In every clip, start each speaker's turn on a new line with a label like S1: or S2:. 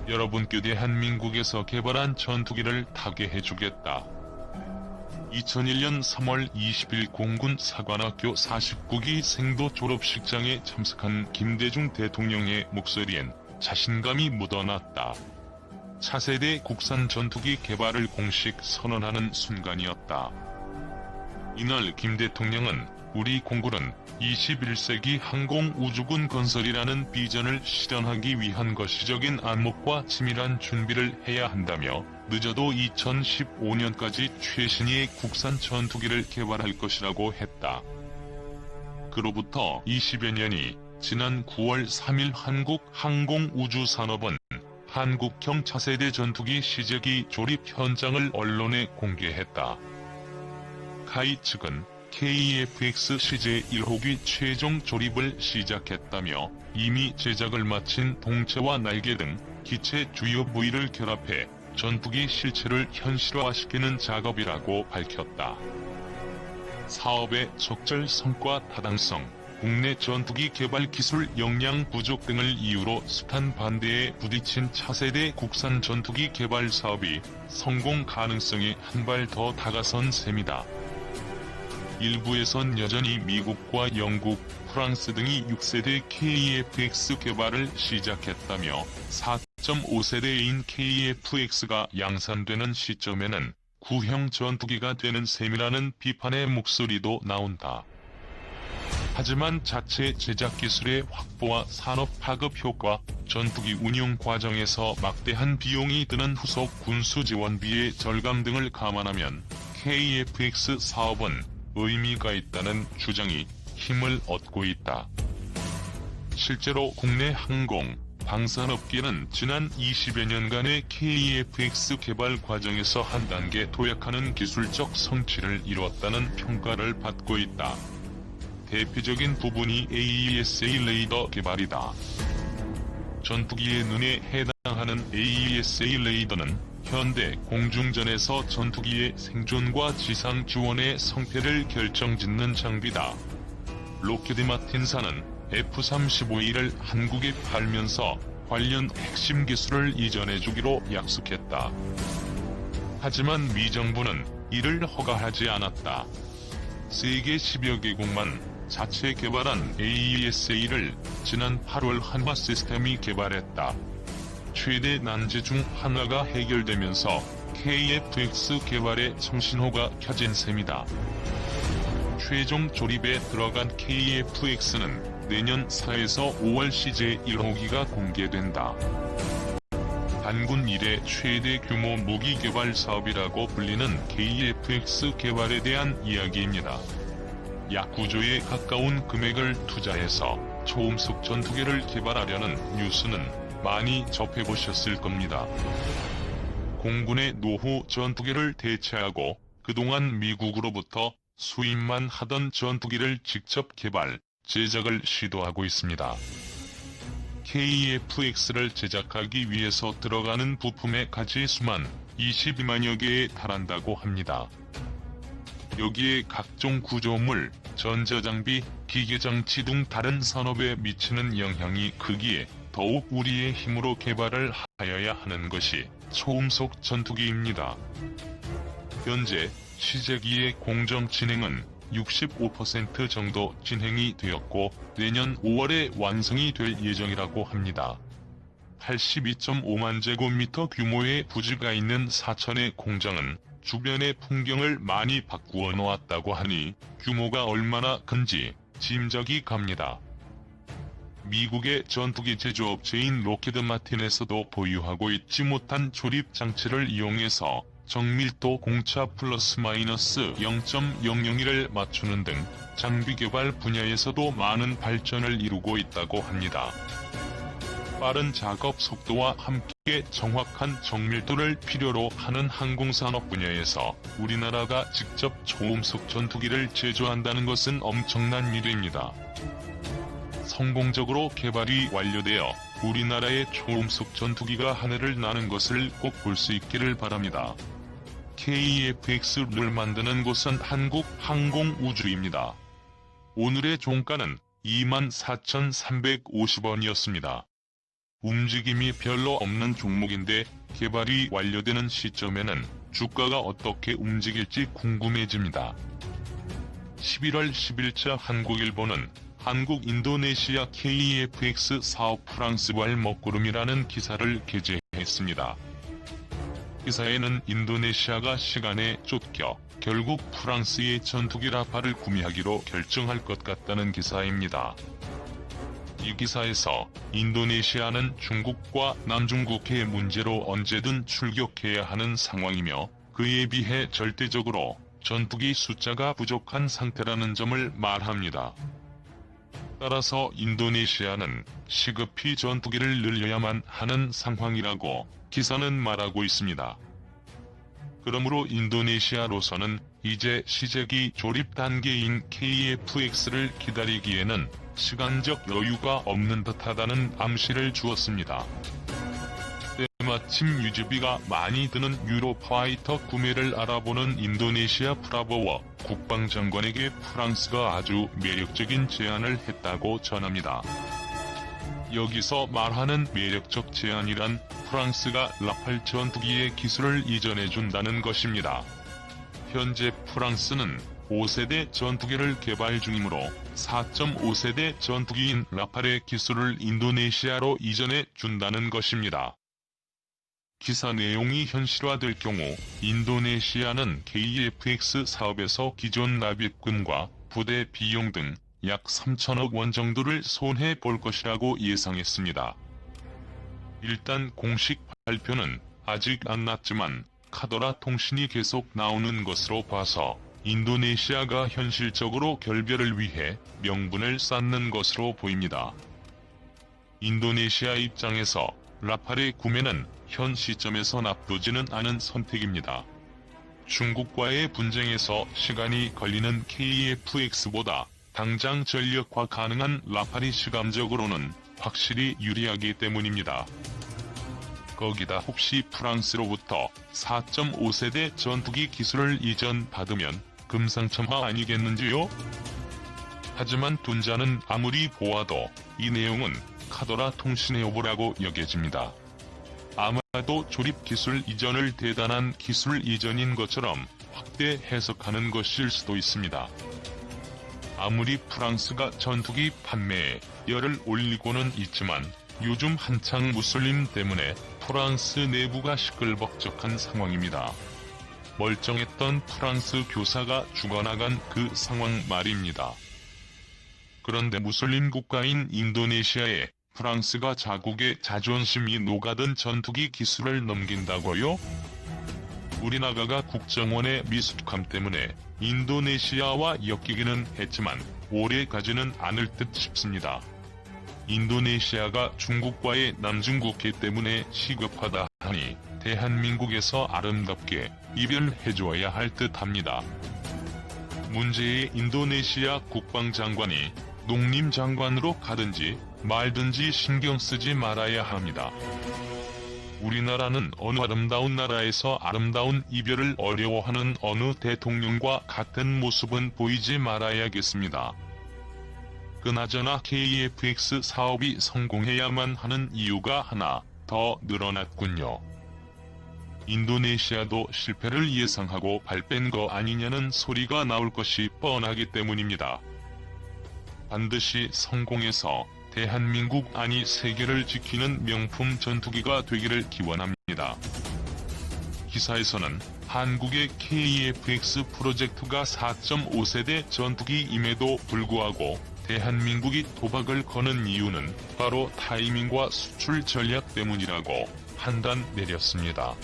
S1: 여러분께 대한민국에서 개발한 전투기를 타게 해주겠다. 2001년 3월 20일 공군 사관학교 49기 생도 졸업식장에 참석한 김대중 대통령의 목소리엔 자신감이 묻어났다. 차세대 국산 전투기 개발을 공식 선언하는 순간이었다. 이날 김 대통령은 우리 공군은 21세기 항공우주군 건설이라는 비전을 실현하기 위한 거시적인 안목과 치밀한 준비를 해야 한다며 늦어도 2015년까지 최신의 국산 전투기를 개발할 것이라고 했다. 그로부터 20여 년이 지난 9월 3일 한국항공우주산업은 한국형 차세대 전투기 시제기 조립 현장을 언론에 공개했다. 카이 측은 KF-X 시제 1호기 최종 조립을 시작했다며 이미 제작을 마친 동체와 날개 등 기체 주요 부위를 결합해 전투기 실체를 현실화시키는 작업이라고 밝혔다. 사업의 적절성과 타당성, 국내 전투기 개발 기술 역량 부족 등을 이유로 숱한 반대에 부딪힌 차세대 국산 전투기 개발 사업이 성공 가능성이 한 발 더 다가선 셈이다. 일부에선 여전히 미국과 영국, 프랑스 등이 6세대 KF-X 개발을 시작했다며 4.5세대인 KF-X가 양산되는 시점에는 구형 전투기가 되는 셈이라는 비판의 목소리도 나온다. 하지만 자체 제작 기술의 확보와 산업 파급 효과, 전투기 운용 과정에서 막대한 비용이 드는 후속 군수 지원비의 절감 등을 감안하면 KF-X 사업은 의미가 있다는 주장이 힘을 얻고 있다. 실제로 국내 항공, 방산업계는 지난 20여 년간의 KF-X 개발 과정에서 한 단계 도약하는 기술적 성취를 이뤘다는 평가를 받고 있다. 대표적인 부분이 AESA 레이더 개발이다. 전투기의 눈에 해당하는 AESA 레이더는 현대 공중전에서 전투기의 생존과 지상 지원의 성패를 결정짓는 장비다. 록히드 마틴사는 F-35E를 한국에 팔면서 관련 핵심 기술을 이전해주기로 약속했다. 하지만 미 정부는 이를 허가하지 않았다. 세계 10여 개국만 자체 개발한 AESA를 지난 8월 한화 시스템이 개발했다. 최대 난제 중 하나가 해결되면서 KF-X 개발의 청신호가 켜진 셈이다. 최종 조립에 들어간 KF-X는 내년 4에서 5월 시제 1호기가 공개된다. 단군 이래 최대 규모 무기 개발 사업이라고 불리는 KF-X 개발에 대한 이야기입니다. 약 9조에 가까운 금액을 투자해서 초음속 전투기를 개발하려는 뉴스는 많이 접해보셨을 겁니다. 공군의 노후 전투기를 대체하고 그동안 미국으로부터 수입만 하던 전투기를 직접 개발, 제작을 시도하고 있습니다. KF-X를 제작하기 위해서 들어가는 부품의 가지수만 22만여 개에 달한다고 합니다. 여기에 각종 구조물, 전자장비, 기계장치 등 다른 산업에 미치는 영향이 크기에 더욱 우리의 힘으로 개발을 하여야 하는 것이 초음속 전투기입니다. 현재 시제기의 공정 진행은 65% 정도 진행이 되었고 내년 5월에 완성이 될 예정이라고 합니다. 82.5만 제곱미터 규모의 부지가 있는 사천의 공장은 주변의 풍경을 많이 바꾸어 놓았다고 하니 규모가 얼마나 큰지 짐작이 갑니다. 미국의 전투기 제조업체인 록히드 마틴에서도 보유하고 있지 못한 조립 장치를 이용해서 정밀도 공차 플러스 마이너스 0.001을 맞추는 등 장비 개발 분야에서도 많은 발전을 이루고 있다고 합니다. 빠른 작업 속도와 함께 정확한 정밀도를 필요로 하는 항공산업 분야에서 우리나라가 직접 초음속 전투기를 제조한다는 것은 엄청난 일입니다. 성공적으로 개발이 완료되어 우리나라의 초음속 전투기가 하늘을 나는 것을 꼭 볼 수 있기를 바랍니다. KF-X를 만드는 곳은 한국항공우주입니다. 오늘의 종가는 24,350원이었습니다. 움직임이 별로 없는 종목인데 개발이 완료되는 시점에는 주가가 어떻게 움직일지 궁금해집니다. 11월 10일자 한국일보는 한국 인도네시아 KEFX 사업 프랑스발 먹구름이라는 기사를 게재했습니다. 기사에는 인도네시아가 시간에 쫓겨 결국 프랑스의 전투기 라파를 구매하기로 결정할 것 같다는 기사입니다. 이 기사에서 인도네시아는 중국과 남중국해의 문제로 언제든 출격해야 하는 상황이며 그에 비해 절대적으로 전투기 숫자가 부족한 상태라는 점을 말합니다. 따라서 인도네시아는 시급히 전투기를 늘려야만 하는 상황이라고 기사는 말하고 있습니다. 그러므로 인도네시아로서는 이제 시제기 조립 단계인 KFX를 기다리기에는 시간적 여유가 없는 듯하다는 암시를 주었습니다. 때마침 유지비가 많이 드는 유로파이터 구매를 알아보는 인도네시아 프라보워 국방장관에게 프랑스가 아주 매력적인 제안을 했다고 전합니다. 여기서 말하는 매력적 제안이란 프랑스가 라팔 전투기의 기술을 이전해준다는 것입니다. 현재 프랑스는 5세대 전투기를 개발 중이므로 4.5세대 전투기인 라팔의 기술을 인도네시아로 이전해 준다는 것입니다. 기사 내용이 현실화될 경우 인도네시아는 KFX 사업에서 기존 납입금과 부대 비용 등 약 3천억 원 정도를 손해 볼 것이라고 예상했습니다. 일단 공식 발표는 아직 안 났지만 카더라 통신이 계속 나오는 것으로 봐서 인도네시아가 현실적으로 결별을 위해 명분을 쌓는 것으로 보입니다. 인도네시아 입장에서 라팔의 구매는 현 시점에서 나쁘지는 않은 선택입니다. 중국과의 분쟁에서 시간이 걸리는 KFX보다 당장 전력화 가능한 라팔이 시감적으로는 확실히 유리하기 때문입니다. 거기다 혹시 프랑스로부터 4.5세대 전투기 기술을 이전받으면 금상첨화 아니겠는지요? 하지만 둔자는 아무리 보아도 이 내용은 카더라 통신의 오보라고 여겨집니다. 아마도 조립 기술 이전을 대단한 기술 이전인 것처럼 확대 해석하는 것일 수도 있습니다. 아무리 프랑스가 전투기 판매에 열을 올리고는 있지만 요즘 한창 무슬림 때문에 프랑스 내부가 시끌벅적한 상황입니다. 멀쩡했던 프랑스 교사가 죽어나간 그 상황 말입니다. 그런데 무슬림 국가인 인도네시아에 프랑스가 자국의 자존심이 녹아든 전투기 기술을 넘긴다고요? 우리나라가 국정원의 미숙함 때문에 인도네시아와 엮이기는 했지만 오래 가지는 않을 듯 싶습니다. 인도네시아가 중국과의 남중국해 때문에 시급하다 하니 대한민국에서 아름답게 이별해줘야 할 듯합니다. 문제의 인도네시아 국방장관이 농림장관으로 가든지 말든지 신경 쓰지 말아야 합니다. 우리나라는 어느 아름다운 나라에서 아름다운 이별을 어려워하는 어느 대통령과 같은 모습은 보이지 말아야겠습니다. 그나저나 KFX 사업이 성공해야만 하는 이유가 하나 더 늘어났군요. 인도네시아도 실패를 예상하고 발뺀 거 아니냐는 소리가 나올 것이 뻔하기 때문입니다. 반드시 성공해서 대한민국 아니 세계를 지키는 명품 전투기가 되기를 기원합니다. 기사에서는 한국의 KEFX 프로젝트가 4.5세대 전투기임에도 불구하고 대한민국이 도박을 거는 이유는 바로 타이밍과 수출 전략 때문이라고 판단 내렸습니다.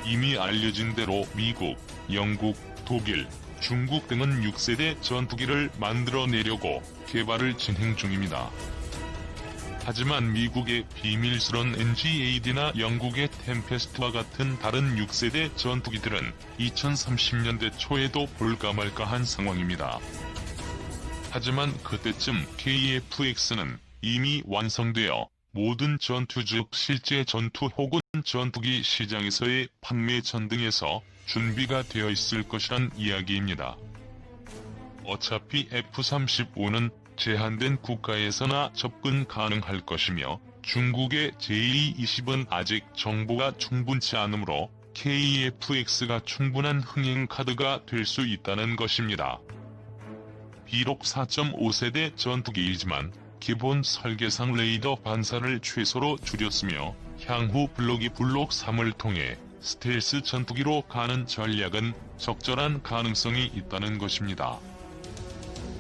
S1: 이미 알려진 대로 미국, 영국, 독일, 중국 등은 6세대 전투기를 만들어내려고 개발을 진행 중입니다. 하지만 미국의 비밀스런 NGAD나 영국의 템페스트와 같은 다른 6세대 전투기들은 2030년대 초에도 볼까 말까한 상황입니다. 하지만 그때쯤 KFX는 이미 완성되어 모든 전투 즉 실제 전투 혹은 전투기 시장에서의 판매 전등에서 준비가 되어 있을 것이란 이야기입니다. 어차피 F-35는 제한된 국가에서나 접근 가능할 것이며 중국의 제220은 아직 정보가 충분치 않으므로 KF-X가 충분한 흥행 카드가 될 수 있다는 것입니다. 비록 4.5세대 전투기이지만 기본 설계상 레이더 반사를 최소로 줄였으며 향후 블록이 블록 3을 통해 스텔스 전투기로 가는 전략은 적절한 가능성이 있다는 것입니다.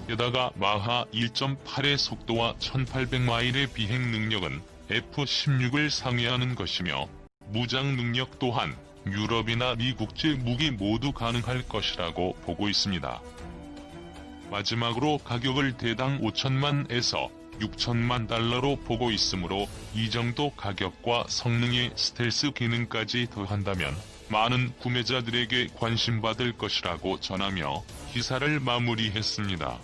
S1: 게다가 마하 1.8의 속도와 1800마일의 비행 능력은 F-16을 상회하는 것이며 무장 능력 또한 유럽이나 미국제 무기 모두 가능할 것이라고 보고 있습니다. 마지막으로 가격을 대당 5천만에서 6천만 달러로 보고 있으므로 이 정도 가격과 성능의 스텔스 기능까지 더한다면 많은 구매자들에게 관심받을 것이라고 전하며 기사를 마무리했습니다.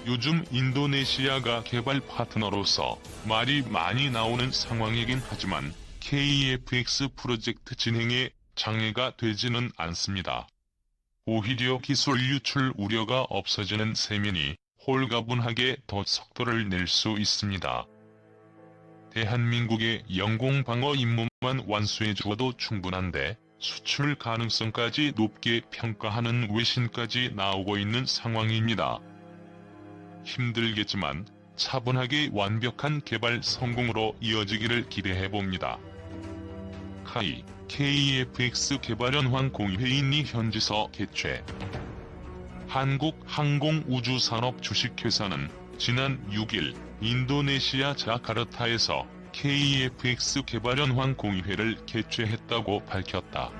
S1: 요즘 인도네시아가 개발 파트너로서 말이 많이 나오는 상황이긴 하지만 KF-X 프로젝트 진행에 장애가 되지는 않습니다. 오히려 기술 유출 우려가 없어지는 셈이니 홀가분하게 더 속도를 낼 수 있습니다. 대한민국의 영공방어 임무만 완수해 주어도 충분한데 수출 가능성까지 높게 평가하는 외신까지 나오고 있는 상황입니다. 힘들겠지만 차분하게 완벽한 개발 성공으로 이어지기를 기대해봅니다. 카이 KF-X 개발연황 공회의니 현지서 개최. 한국항공우주산업 주식회사는 지난 6일 인도네시아 자카르타에서 KF-X 개발연황 공회를 개최했다고 밝혔다.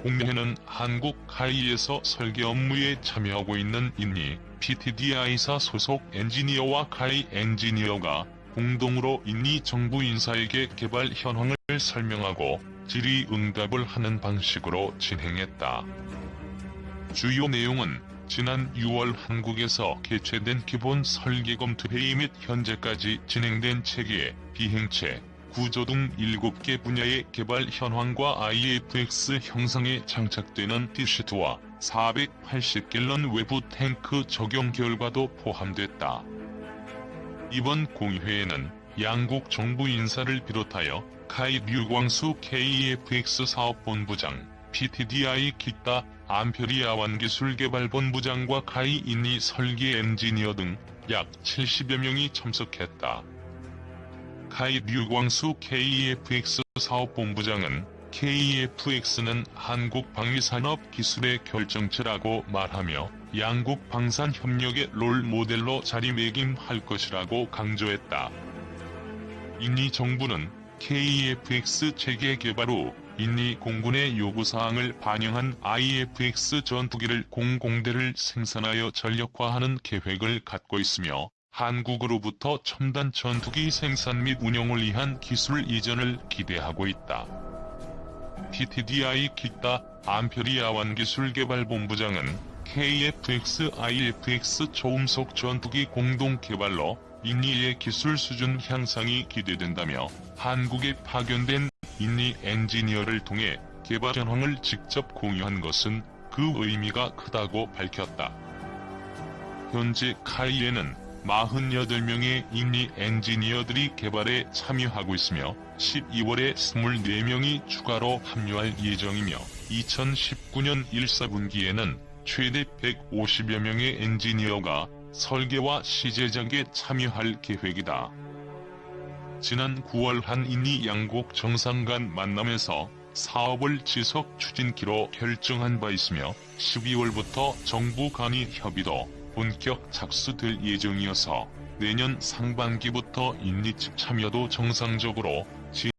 S1: 공회는 한국 카이에서 설계 업무에 참여하고 있는 인니 PTDI사 소속 엔지니어와 카이 엔지니어가 공동으로 인니 정부 인사에게 개발 현황을 설명하고 질의응답을 하는 방식으로 진행했다. 주요 내용은 지난 6월 한국에서 개최된 기본 설계 검토 회의 및 현재까지 진행된 체계, 비행체, 구조 등 7개 분야의 개발 현황과 IFX 형상에 장착되는 디시트와 480갤런 외부 탱크 적용 결과도 포함됐다. 이번 공회에는 양국 정부 인사를 비롯하여 카이 류광수 KF-X 사업본부장, PTDI 기타 안표리아완기술개발본부장과 카이 인니 설계 엔지니어 등 약 70여 명이 참석했다. 카이 류광수 KF-X 사업본부장은 KF-X는 한국 방위산업 기술의 결정체라고 말하며 양국 방산 협력의 롤 모델로 자리매김할 것이라고 강조했다. 인니 정부는 KF-X 체계 개발 후 인니 공군의 요구사항을 반영한 IF-X 전투기를 공공대를 생산하여 전력화하는 계획을 갖고 있으며 한국으로부터 첨단 전투기 생산 및 운영을 위한 기술 이전을 기대하고 있다. PTDI 기타 안표리아완기술개발본부장은 KF-X, IF-X 초음속 전투기 공동 개발로 인니의 기술 수준 향상이 기대된다며 한국에 파견된 인니 엔지니어를 통해 개발 현황을 직접 공유한 것은 그 의미가 크다고 밝혔다. 현재 카이에는 48명의 인니 엔지니어들이 개발에 참여하고 있으며 12월에 24명이 추가로 합류할 예정이며 2019년 1사분기에는 최대 150여 명의 엔지니어가 설계와 시제작에 참여할 계획이다. 지난 9월 한 인니 양국 정상 간 만남에서 사업을 지속 추진키로 결정한 바 있으며 12월부터 정부 간의 협의도 본격 착수될 예정이어서 내년 상반기부터 인니 측 참여도 정상적으로